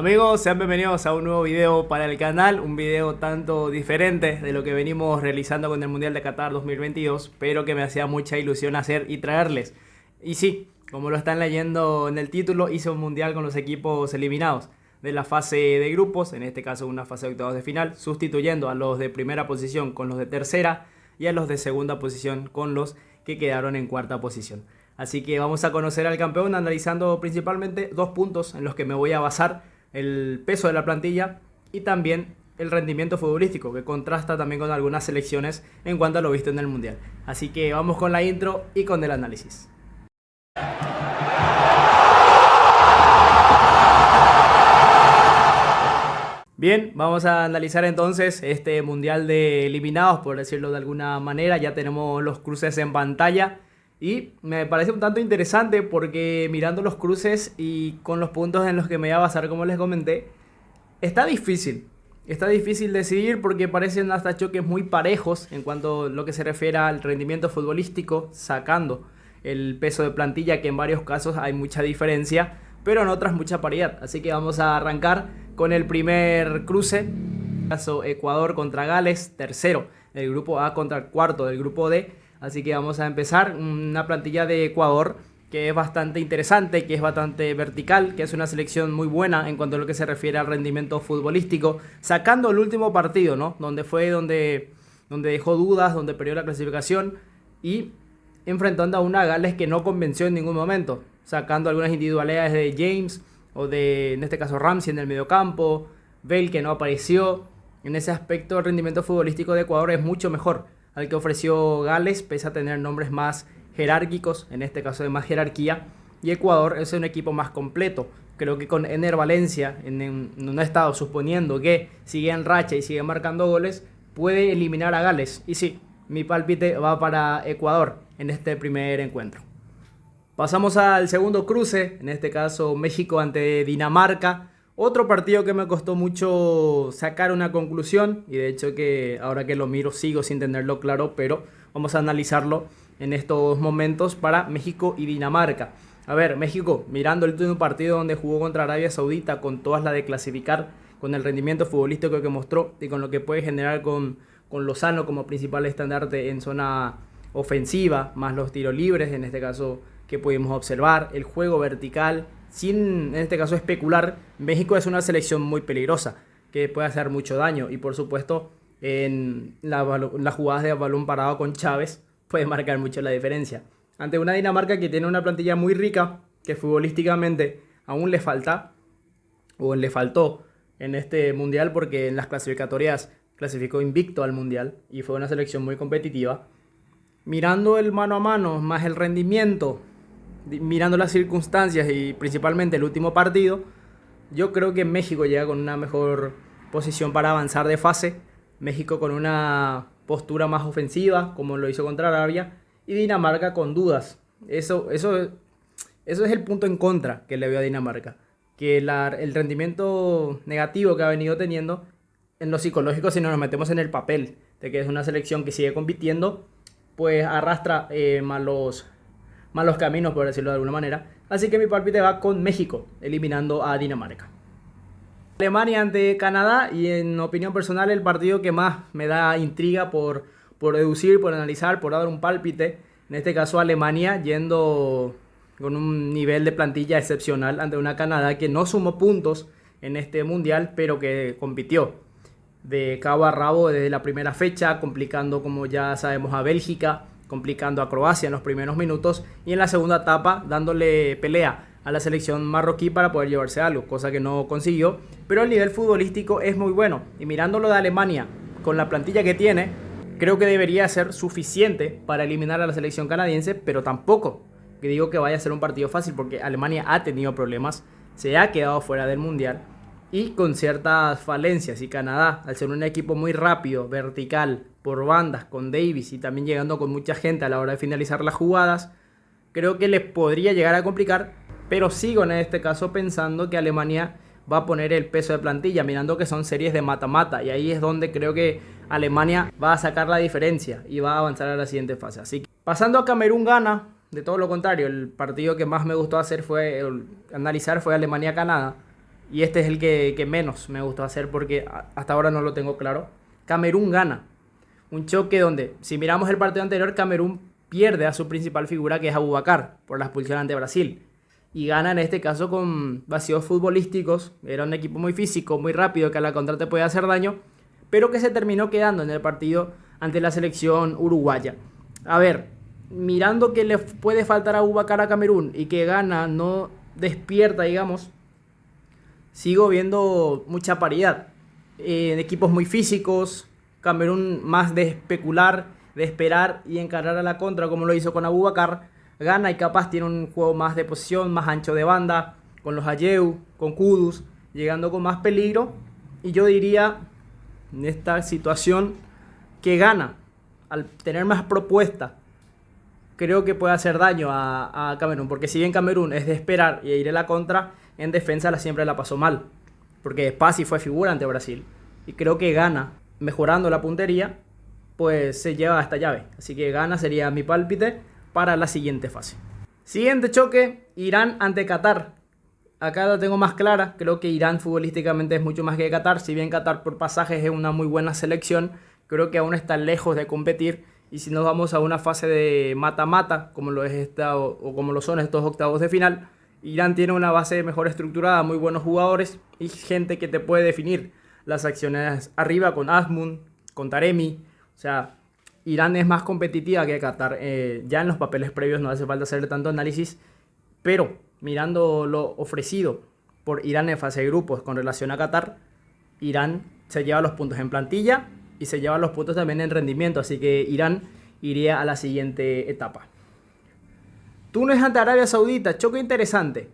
Amigos, sean bienvenidos a un nuevo video para el canal, un video tanto diferente de lo que venimos realizando con el Mundial de Qatar 2022, pero que me hacía mucha ilusión hacer y traerles. Y sí, como lo están leyendo en el título, hice un Mundial con los equipos eliminados de la fase de grupos, en este caso una fase de octavos de final, sustituyendo a los de primera posición con los de tercera y a los de segunda posición con los que quedaron en cuarta posición. Así que vamos a conocer al campeón analizando principalmente dos puntos en los que me voy a basar: el peso de la plantilla y también el rendimiento futbolístico, que contrasta también con algunas selecciones en cuanto a lo visto en el Mundial. Así que vamos con la intro y con el análisis. Bien, vamos a analizar entonces este Mundial de eliminados, por decirlo de alguna manera. Ya tenemos los cruces en pantalla y me parece un tanto interesante porque mirando los cruces y con los puntos en los que me voy a basar, como les comenté, está difícil. Está difícil decidir porque parecen hasta choques muy parejos en cuanto a lo que se refiere al rendimiento futbolístico, sacando el peso de plantilla, que en varios casos hay mucha diferencia, pero en otras mucha paridad. Así que vamos a arrancar con el primer cruce. Caso Ecuador contra Gales, tercero del grupo A contra el cuarto del grupo D. Así que vamos a empezar. Una plantilla de Ecuador que es bastante interesante, que es bastante vertical, que es una selección muy buena en cuanto a lo que se refiere al rendimiento futbolístico, sacando el último partido, ¿no? Donde dejó dudas, donde perdió la clasificación y enfrentando a una Gales que no convenció en ningún momento, sacando algunas individualidades de James o de, en este caso, Ramsey en el mediocampo, Bale, que no apareció. En ese aspecto el rendimiento futbolístico de Ecuador es mucho mejor al que ofreció Gales, pese a tener nombres más jerárquicos, en este caso de más jerarquía, y Ecuador es un equipo más completo. Creo que con Ener Valencia en un estado, suponiendo que sigue en racha y sigue marcando goles, puede eliminar a Gales. Y sí, mi pálpite va para Ecuador en este primer encuentro. Pasamos al segundo cruce, en este caso México ante Dinamarca. Otro partido que me costó mucho sacar una conclusión, y de hecho que ahora que lo miro sigo sin tenerlo claro, pero vamos a analizarlo en estos momentos para México y Dinamarca. A ver, México, mirando el último partido donde jugó contra Arabia Saudita, con todas las de clasificar, con el rendimiento futbolístico que mostró y con lo que puede generar con Lozano como principal estandarte en zona ofensiva, más los tiros libres, en este caso que pudimos observar, el juego vertical, sin en este caso especular. México es una selección muy peligrosa, que puede hacer mucho daño y por supuesto en las jugadas de balón parado con Chávez puede marcar mucho la diferencia. Ante una Dinamarca que tiene una plantilla muy rica, que futbolísticamente aún le falta, o le faltó en este Mundial, porque en las clasificatorias clasificó invicto al Mundial y fue una selección muy competitiva. Mirando el mano a mano, más el rendimiento, mirando las circunstancias y principalmente el último partido, yo creo que México llega con una mejor posición para avanzar de fase. México con una postura más ofensiva, como lo hizo contra Arabia, y Dinamarca con dudas. Eso es el punto en contra que le veo a Dinamarca, que el rendimiento negativo que ha venido teniendo en lo psicológico, si nos metemos en el papel de que es una selección que sigue compitiendo, pues arrastra malos caminos, por decirlo de alguna manera. Así que mi pálpite va con México, eliminando a Dinamarca. Alemania ante Canadá, y en opinión personal el partido que más me da intriga por deducir, por analizar, por dar un pálpite. En este caso Alemania yendo con un nivel de plantilla excepcional ante una Canadá que no sumó puntos en este mundial, pero que compitió de cabo a rabo desde la primera fecha, complicando, como ya sabemos, a Bélgica, complicando a Croacia en los primeros minutos, y en la segunda etapa dándole pelea a la selección marroquí para poder llevarse algo, cosa que no consiguió, pero el nivel futbolístico es muy bueno. Y mirándolo de Alemania, con la plantilla que tiene, creo que debería ser suficiente para eliminar a la selección canadiense, pero tampoco que digo que vaya a ser un partido fácil, porque Alemania ha tenido problemas, se ha quedado fuera del mundial y con ciertas falencias, y Canadá, al ser un equipo muy rápido, vertical, por bandas, con Davis y también llegando con mucha gente a la hora de finalizar las jugadas, creo que les podría llegar a complicar, pero sigo en este caso pensando que Alemania va a poner el peso de plantilla, mirando que son series de mata-mata, y ahí es donde creo que Alemania va a sacar la diferencia y va a avanzar a la siguiente fase. Así que pasando a Camerún-Ghana, de todo lo contrario, el partido que más me gustó analizar fue Alemania-Canadá. y este es el que menos me gustó hacer porque hasta ahora no lo tengo claro. Camerún gana. Un choque donde, si miramos el partido anterior, Camerún pierde a su principal figura, que es Abubakar, por la expulsión ante Brasil. Y gana en este caso con vacíos futbolísticos. Era un equipo muy físico, muy rápido, que a la contra te podía hacer daño, pero que se terminó quedando en el partido ante la selección uruguaya. A ver, mirando que le puede faltar a Abubakar a Camerún y que gana no despierta, digamos, sigo viendo mucha paridad. En equipos muy físicos, Camerún más de especular, de esperar y encarar a la contra, como lo hizo con Abubakar. Gana y capaz tiene un juego más de posición, más ancho de banda, con los Ayew, con Kudus, llegando con más peligro. Y yo diría, en esta situación, que gana, al tener más propuesta, creo que puede hacer daño a Camerún. Porque si bien Camerún es de esperar y ir a la contra, en defensa siempre la pasó mal. Porque Spassi fue figura ante Brasil. Y creo que gana, mejorando la puntería, pues se lleva esta llave. Así que gana sería mi pálpite para la siguiente fase. Siguiente choque, Irán ante Qatar. Acá la tengo más clara. Creo que Irán futbolísticamente es mucho más que Qatar. Si bien Qatar por pasajes es una muy buena selección, creo que aún está lejos de competir. Y si nos vamos a una fase de mata-mata, como lo es esta o como lo son estos octavos de final, Irán tiene una base mejor estructurada, muy buenos jugadores y gente que te puede definir las acciones arriba con Azmoun, con Taremi. O sea, Irán es más competitiva que Qatar. Ya en los papeles previos no hace falta hacerle tanto análisis, pero mirando lo ofrecido por Irán en fase de grupos con relación a Qatar, Irán se lleva los puntos en plantilla y se lleva los puntos también en rendimiento, así que Irán iría a la siguiente etapa. Túnez ante Arabia Saudita, choque interesante,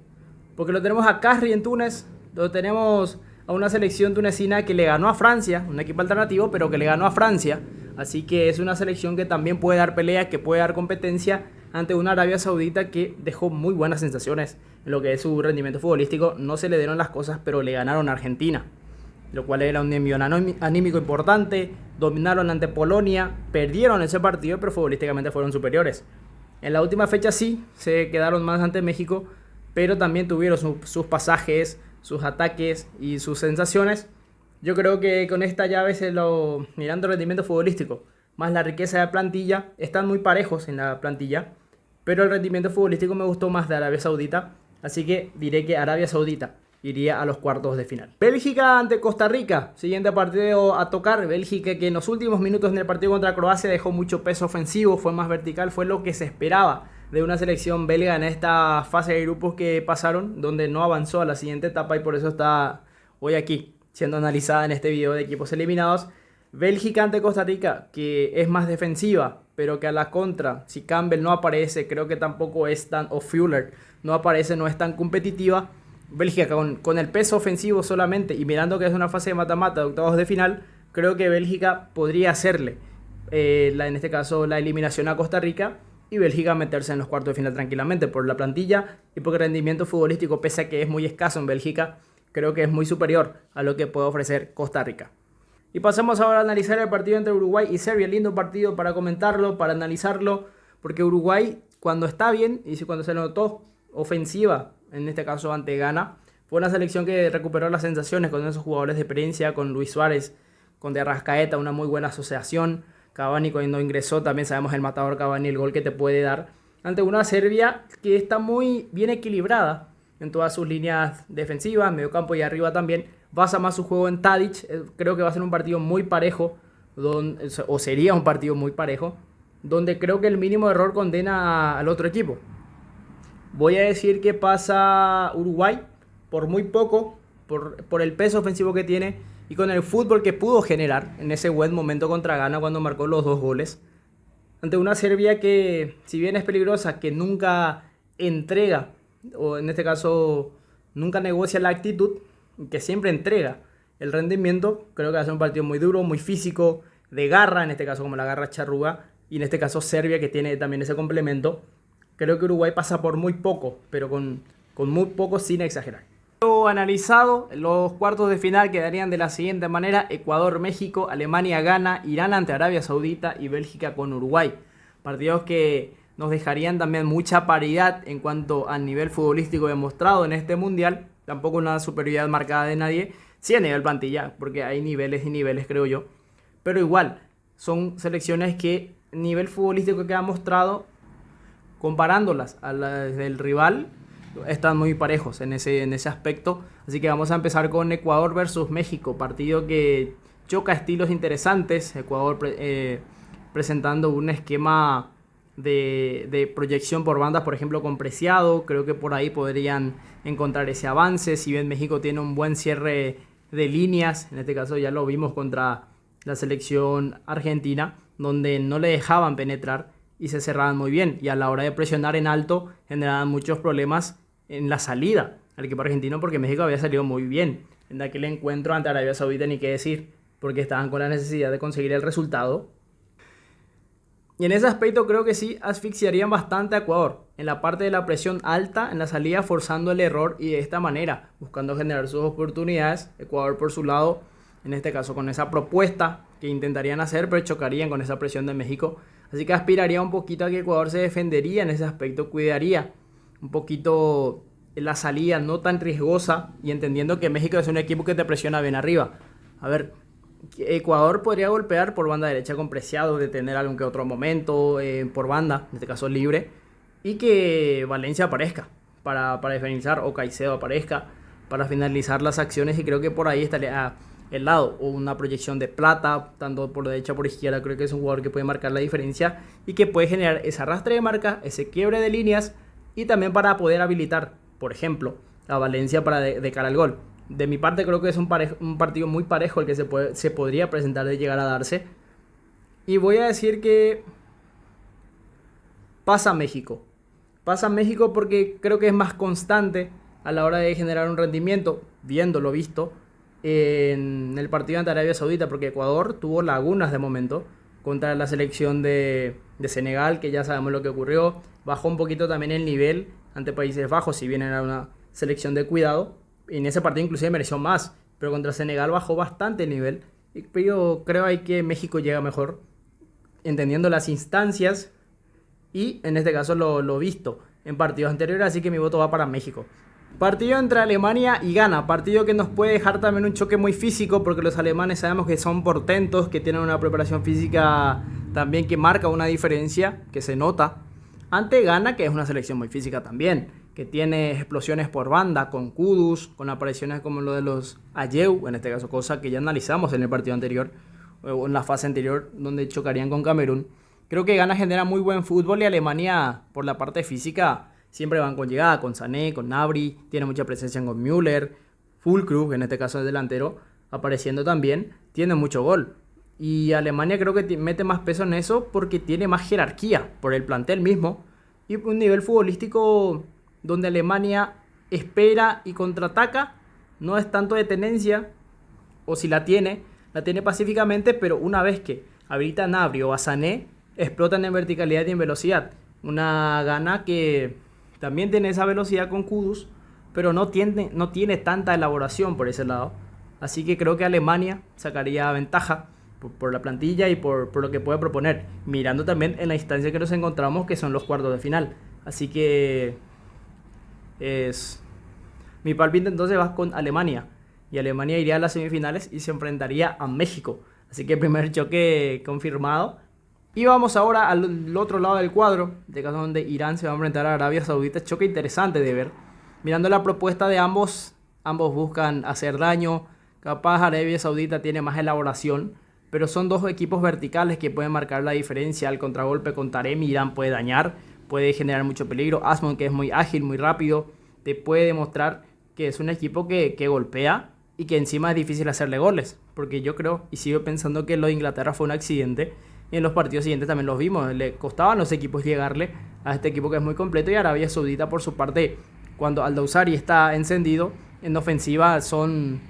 porque lo tenemos a Khazri en Túnez, lo tenemos a una selección tunecina que le ganó a Francia, un equipo alternativo, pero que le ganó a Francia, así que es una selección que también puede dar pelea, que puede dar competencia ante una Arabia Saudita que dejó muy buenas sensaciones en lo que es su rendimiento futbolístico. No se le dieron las cosas, pero le ganaron a Argentina, lo cual era un envío anímico importante. Dominaron ante Polonia, perdieron ese partido, pero futbolísticamente fueron superiores. En la última fecha sí, se quedaron más ante México, pero también tuvieron sus pasajes, sus ataques y sus sensaciones. Yo creo que con esta llave, mirando el rendimiento futbolístico, más la riqueza de plantilla, están muy parejos en la plantilla, pero el rendimiento futbolístico me gustó más de Arabia Saudita, así que diré que Arabia Saudita iría a los cuartos de final. Bélgica ante Costa Rica, siguiente partido a tocar. Bélgica, que en los últimos minutos en el partido contra Croacia dejó mucho peso ofensivo, fue más vertical, fue lo que se esperaba de una selección belga en esta fase de grupos que pasaron, donde no avanzó a la siguiente etapa y por eso está hoy aquí siendo analizada en este video de equipos eliminados. Bélgica ante Costa Rica, que es más defensiva, pero que a la contra, si Campbell no aparece, creo que tampoco es tan, o Fuller no aparece, no es tan competitiva. Bélgica con el peso ofensivo solamente y mirando que es una fase de mata-mata de octavos de final, creo que Bélgica podría hacerle en este caso la eliminación a Costa Rica y Bélgica meterse en los cuartos de final tranquilamente por la plantilla y porque el rendimiento futbolístico, pese a que es muy escaso en Bélgica, creo que es muy superior a lo que puede ofrecer Costa Rica. Y pasamos ahora a analizar el partido entre Uruguay y Serbia. Lindo partido para comentarlo, para analizarlo, porque Uruguay cuando está bien y cuando se notó ofensiva, en este caso ante Ghana, fue una selección que recuperó las sensaciones con esos jugadores de experiencia, con Luis Suárez, con De Arrascaeta, una muy buena asociación. Cavani cuando ingresó, también sabemos el matador Cavani, el gol que te puede dar, ante una Serbia que está muy bien equilibrada en todas sus líneas defensivas, mediocampo y arriba también. Basa más su juego en Tadic. Creo que va a ser un partido muy parejo, o sería un partido muy parejo, donde creo que el mínimo error condena al otro equipo. Voy a decir que pasa Uruguay por muy poco, por el peso ofensivo que tiene y con el fútbol que pudo generar en ese buen momento contra Ghana cuando marcó los 2 goles. Ante una Serbia que, si bien es peligrosa, que nunca entrega, o en este caso nunca negocia la actitud, que siempre entrega el rendimiento, creo que va a ser un partido muy duro, muy físico, de garra, en este caso como la garra charruga, y en este caso Serbia que tiene también ese complemento. Creo que Uruguay pasa por muy poco, pero con muy poco sin exagerar. Analizado, los cuartos de final quedarían de la siguiente manera: Ecuador, México, Alemania, Ghana, Irán ante Arabia Saudita y Bélgica con Uruguay. Partidos que nos dejarían también mucha paridad en cuanto al nivel futbolístico demostrado en este mundial, tampoco una superioridad marcada de nadie. Sí a nivel plantilla, porque hay niveles y niveles, creo yo. Pero igual, son selecciones que nivel futbolístico que ha mostrado, comparándolas a las del rival, están muy parejos en ese aspecto. Así que vamos a empezar con Ecuador versus México, partido que choca estilos interesantes. Ecuador presentando un esquema de proyección por bandas, por ejemplo, con Preciado. Creo que por ahí podrían encontrar ese avance. Si bien México tiene un buen cierre de líneas, en este caso ya lo vimos contra la selección argentina, donde no le dejaban penetrar y se cerraban muy bien. Y a la hora de presionar en alto generaban muchos problemas en la salida al equipo argentino, porque México había salido muy bien en aquel encuentro ante Arabia Saudita, ni qué decir, porque estaban con la necesidad de conseguir el resultado. Y en ese aspecto creo que sí asfixiarían bastante a Ecuador en la parte de la presión alta, en la salida forzando el error y de esta manera buscando generar sus oportunidades. Ecuador por su lado, en este caso con esa propuesta que intentarían hacer, pero chocarían con esa presión de México. Así que aspiraría un poquito a que Ecuador se defendería en ese aspecto, cuidaría un poquito la salida no tan riesgosa y entendiendo que México es un equipo que te presiona bien arriba. A ver, Ecuador podría golpear por banda derecha con Preciado, detener algún que otro momento por banda, en este caso libre, y que Valencia aparezca para finalizar, o Caicedo aparezca para finalizar las acciones, y creo que por ahí estaría el lado, o una proyección de Plata, tanto por derecha o por izquierda. Creo que es un jugador que puede marcar la diferencia y que puede generar ese arrastre de marca, ese quiebre de líneas, y también para poder habilitar, por ejemplo, a Valencia para de cara al gol. De mi parte creo que es un partido muy parejo el que se podría presentar de llegar a darse. Y voy a decir que pasa México. Pasa México porque creo que es más constante a la hora de generar un rendimiento, viendo lo visto en el partido ante Arabia Saudita, porque Ecuador tuvo lagunas de momento contra la selección de Senegal, que ya sabemos lo que ocurrió. Bajó un poquito también el nivel ante Países Bajos, si bien era una selección de cuidado. En ese partido inclusive mereció más, pero contra Senegal bajó bastante el nivel. Pero creo ahí que México llega mejor, entendiendo las instancias y en este caso lo visto en partidos anteriores, así que mi voto va para México. Partido entre Alemania y Ghana, partido que nos puede dejar también un choque muy físico, porque los alemanes sabemos que son portentos, que tienen una preparación física también que marca una diferencia, que se nota, ante Ghana, que es una selección muy física también, que tiene explosiones por banda, con Kudus, con apariciones como lo de los Ayew, en este caso, cosa que ya analizamos en el partido anterior, o en la fase anterior, donde chocarían con Camerún. Creo que Ghana genera muy buen fútbol y Alemania, por la parte física, siempre van con llegada, con Sané, con Gnabry, tiene mucha presencia con Müller, Füllkrug, en este caso es delantero, apareciendo también, tiene mucho gol. Y Alemania creo que mete más peso en eso porque tiene más jerarquía por el plantel mismo y un nivel futbolístico donde Alemania espera y contraataca, no es tanto de tenencia, o si la tiene pacíficamente, pero una vez que habilita a Gnabry o a Sané, explotan en verticalidad y en velocidad. Una Ghana que también tiene esa velocidad con Kudus, pero no tiene tanta elaboración por ese lado. Así que creo que Alemania sacaría ventaja por la plantilla y por lo que puede proponer, mirando también en la instancia que nos encontramos, que son los cuartos de final. Así que mi palpite entonces va con Alemania, y Alemania iría a las semifinales y se enfrentaría a México. Así que primer choque confirmado. Y vamos ahora al otro lado del cuadro, de caso donde Irán se va a enfrentar a Arabia Saudita. Choque interesante de ver. Mirando la propuesta de ambos buscan hacer daño. Capaz Arabia Saudita tiene más elaboración, pero son dos equipos verticales que pueden marcar la diferencia. Al contragolpe con Taremi, Irán puede dañar, puede generar mucho peligro. Asmon, que es muy ágil, muy rápido, te puede demostrar que es un equipo que golpea y que encima es difícil hacerle goles. Porque yo creo y sigo pensando que lo de Inglaterra fue un accidente. Y en los partidos siguientes también los vimos. Le costaban a los equipos llegarle a este equipo que es muy completo. Y Arabia Saudita, por su parte, cuando Al-Dawsari está encendido en ofensiva, son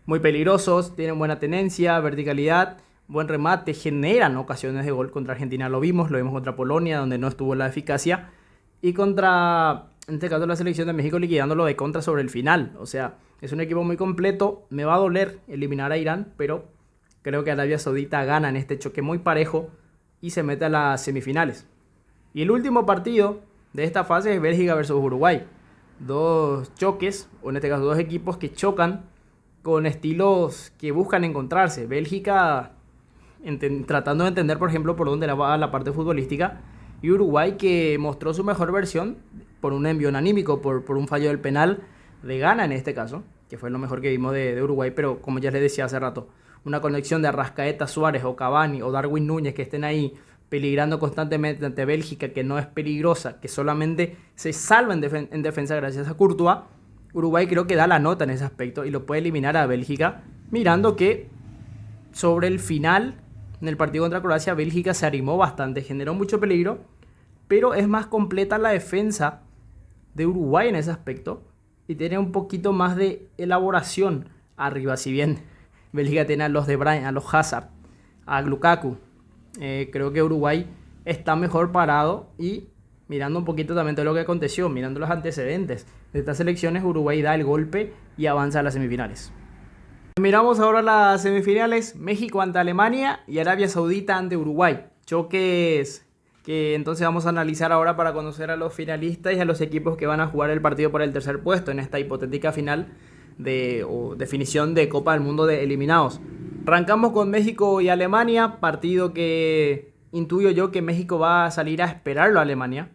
muy peligrosos, tienen buena tenencia, verticalidad, buen remate, generan ocasiones de gol. Contra Argentina lo vimos contra Polonia, donde no estuvo la eficacia. Y contra, en este caso, la selección de México, liquidándolo de contra sobre el final. O sea, es un equipo muy completo. Me va a doler eliminar a Irán, pero creo que Arabia Saudita gana en este choque muy parejo y se mete a las semifinales. Y el último partido de esta fase es Bélgica versus Uruguay. dos choques, o en este caso dos equipos que chocan con estilos que buscan encontrarse. Bélgica tratando de entender, por ejemplo, por dónde va la parte futbolística, y Uruguay que mostró su mejor versión por un envión anímico, por un fallo del penal de Ghana en este caso, que fue lo mejor que vimos de Uruguay, pero como ya les decía hace rato, una conexión de Arrascaeta, Suárez o Cavani o Darwin Núñez que estén ahí peligrando constantemente ante Bélgica, que no es peligrosa, que solamente se salva en defensa gracias a Courtois. Uruguay creo que da la nota en ese aspecto y lo puede eliminar a Bélgica, mirando que sobre el final, en el partido contra Croacia, Bélgica se animó bastante, generó mucho peligro, pero es más completa la defensa de Uruguay en ese aspecto y tiene un poquito más de elaboración arriba. Si bien Bélgica tiene a los De Bruyne, a los Hazard, a Lukaku, creo que Uruguay está mejor parado, y mirando un poquito también todo lo que aconteció, mirando los antecedentes de estas elecciones, Uruguay da el golpe y avanza a las semifinales. Miramos ahora las semifinales: México ante Alemania y Arabia Saudita ante Uruguay. Choques que entonces vamos a analizar ahora para conocer a los finalistas y a los equipos que van a jugar el partido por el tercer puesto en esta hipotética final o definición de Copa del Mundo de eliminados. Arrancamos con México y Alemania, partido que intuyo yo que México va a salir a esperarlo a Alemania,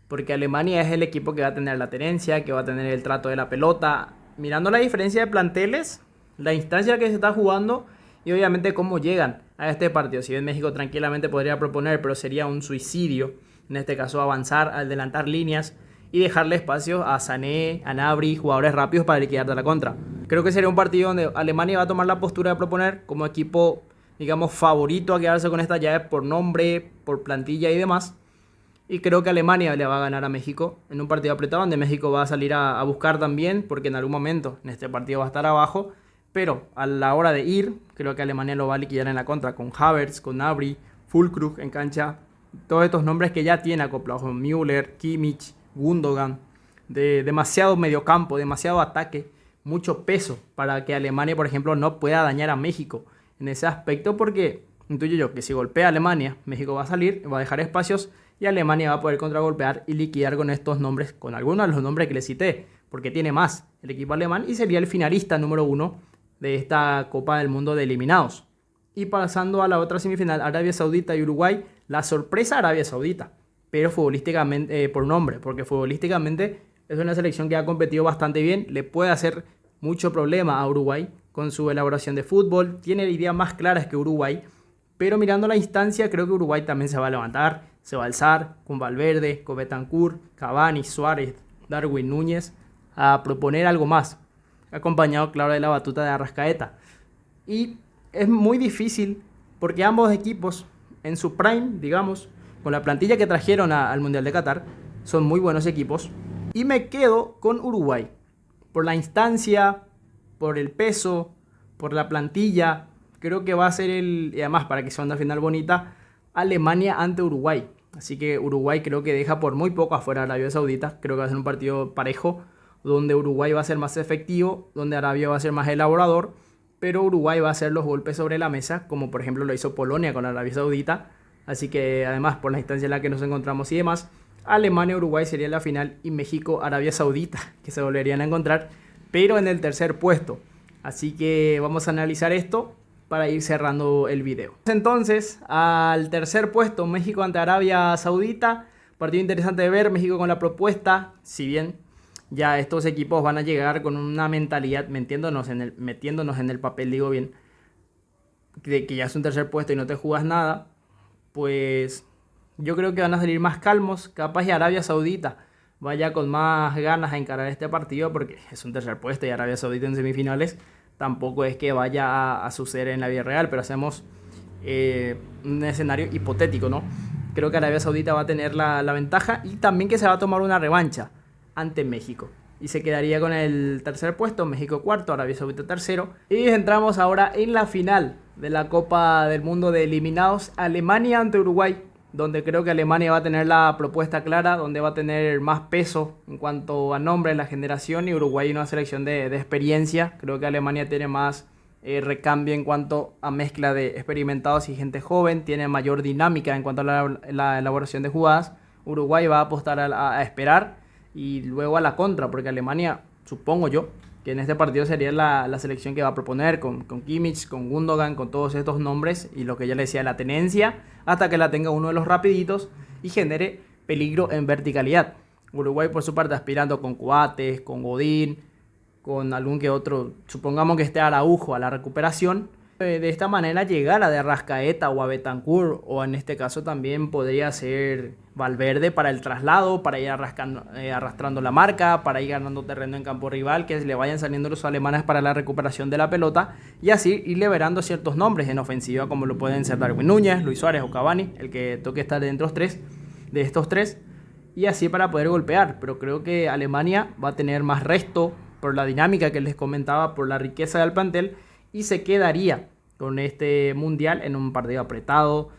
porque Alemania es el equipo que va a tener la tenencia, que va a tener el trato de la pelota. Mirando la diferencia de planteles, la instancia que se está jugando y obviamente cómo llegan a este partido. Si bien México tranquilamente podría proponer, pero sería un suicidio, en este caso avanzar, adelantar líneas y dejarle espacio a Sané, a Gnabry, jugadores rápidos para liquidar de la contra. Creo que sería un partido donde Alemania va a tomar la postura de proponer como equipo, digamos, favorito a quedarse con esta llave por nombre, por plantilla y demás. Y creo que Alemania le va a ganar a México en un partido apretado, donde México va a salir a buscar también, porque en algún momento en este partido va a estar abajo. Pero a la hora de ir, creo que Alemania lo va a liquidar en la contra, con Havertz, con Gnabry, Füllkrug en cancha. Todos estos nombres que ya tiene acoplados, con Müller, Kimmich, Gundogan. Demasiado mediocampo, demasiado ataque, mucho peso para que Alemania, por ejemplo, no pueda dañar a México en ese aspecto, porque intuyo yo que si golpea a Alemania, México va a salir, va a dejar espacios y Alemania va a poder contragolpear y liquidar con estos nombres, con algunos de los nombres que les cité, porque tiene más el equipo alemán y sería el finalista número 1 de esta Copa del Mundo de eliminados. Y pasando a la otra semifinal, Arabia Saudita y Uruguay, la sorpresa Arabia Saudita, pero futbolísticamente, por nombre, porque futbolísticamente es una selección que ha competido bastante bien, le puede hacer mucho problema a Uruguay con su elaboración de fútbol, tiene ideas más claras que Uruguay, pero mirando la instancia creo que Uruguay también se va a levantar, se va a alzar con Valverde, con Betancourt, Cavani, Suárez, Darwin Núñez, a proponer algo más, acompañado claro de la batuta de Arrascaeta. Y es muy difícil porque ambos equipos en su prime, digamos, con la plantilla que trajeron al Mundial de Qatar, son muy buenos equipos. Y me quedo con Uruguay, por la instancia, por el peso, por la plantilla. Creo que va a ser y además para que sea una final bonita, Alemania ante Uruguay. Así que Uruguay creo que deja por muy poco afuera a Arabia Saudita. Creo que va a ser un partido parejo, donde Uruguay va a ser más efectivo, donde Arabia va a ser más elaborador, pero Uruguay va a hacer los golpes sobre la mesa, como por ejemplo lo hizo Polonia con Arabia Saudita. Así que además, por la instancia en la que nos encontramos y demás, Alemania-Uruguay sería la final y México-Arabia Saudita, que se volverían a encontrar, pero en el tercer puesto. Así que vamos a analizar esto para ir cerrando el video. Entonces, al tercer puesto, México ante Arabia Saudita. Partido interesante de ver, México con la propuesta, si bien ya estos equipos van a llegar con una mentalidad, metiéndonos en el papel, digo bien, de que ya es un tercer puesto y no te jugas nada, pues yo creo que van a salir más calmos. Capaz y Arabia Saudita vaya con más ganas a encarar este partido, porque es un tercer puesto y Arabia Saudita en semifinales tampoco es que vaya a suceder en la vida real, pero hacemos un escenario hipotético, ¿no? Creo que Arabia Saudita va a tener la ventaja y también que se va a tomar una revancha ante México. Y se quedaría con el tercer puesto, México cuarto, Arabia Saudita tercero. Y entramos ahora en la final de la Copa del Mundo de eliminados, Alemania ante Uruguay, donde creo que Alemania va a tener la propuesta clara, donde va a tener más peso en cuanto a nombre, la generación, y Uruguay una selección de experiencia. Creo que Alemania tiene más recambio en cuanto a mezcla de experimentados y gente joven, tiene mayor dinámica en cuanto a la elaboración de jugadas. Uruguay va a apostar a esperar y luego a la contra, porque Alemania, supongo yo, que en este partido sería la selección que va a proponer con Kimmich, con Gundogan, con todos estos nombres y lo que ya le decía, la tenencia, hasta que la tenga uno de los rapiditos y genere peligro en verticalidad. Uruguay por su parte aspirando con Coates, con Godín, con algún que otro, supongamos que esté Araujo a la recuperación. De esta manera llegar a de Arrascaeta o a Bentancur, o en este caso también podría ser Valverde para el traslado, para ir arrastrando la marca, para ir ganando terreno en campo rival, que le vayan saliendo los alemanes para la recuperación de la pelota y así ir liberando ciertos nombres en ofensiva como lo pueden ser Darwin Núñez, Luis Suárez o Cavani, el que toque estar de estos tres, y así para poder golpear. Pero creo que Alemania va a tener más resto por la dinámica que les comentaba, por la riqueza del plantel, y se quedaría con este mundial en un partido apretado,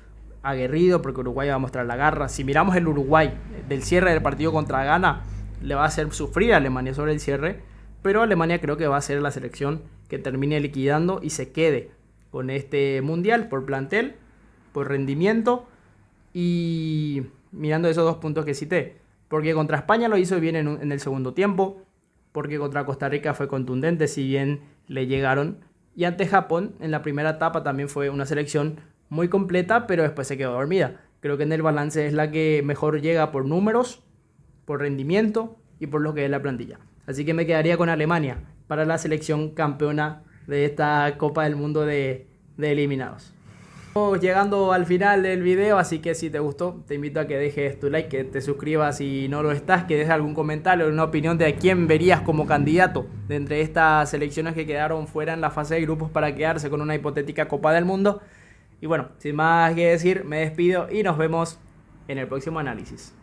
aguerrido, porque Uruguay va a mostrar la garra. Si miramos el Uruguay del cierre del partido contra Ghana, le va a hacer sufrir a Alemania sobre el cierre, pero Alemania creo que va a ser la selección que termine liquidando y se quede con este mundial por plantel, por rendimiento y mirando esos dos puntos que cité. Porque contra España lo hizo bien en el segundo tiempo, porque contra Costa Rica fue contundente, si bien le llegaron. Y ante Japón, en la primera etapa también fue una selección muy completa, pero después se quedó dormida. Creo que en el balance es la que mejor llega por números, por rendimiento y por lo que es la plantilla. Así que me quedaría con Alemania para la selección campeona de esta Copa del Mundo de eliminados. Estamos llegando al final del video, así que si te gustó, te invito a que dejes tu like, que te suscribas si no lo estás, que dejes algún comentario, una opinión de a quién verías como candidato de entre estas selecciones que quedaron fuera en la fase de grupos para quedarse con una hipotética Copa del Mundo. Y bueno, sin más que decir, me despido y nos vemos en el próximo análisis.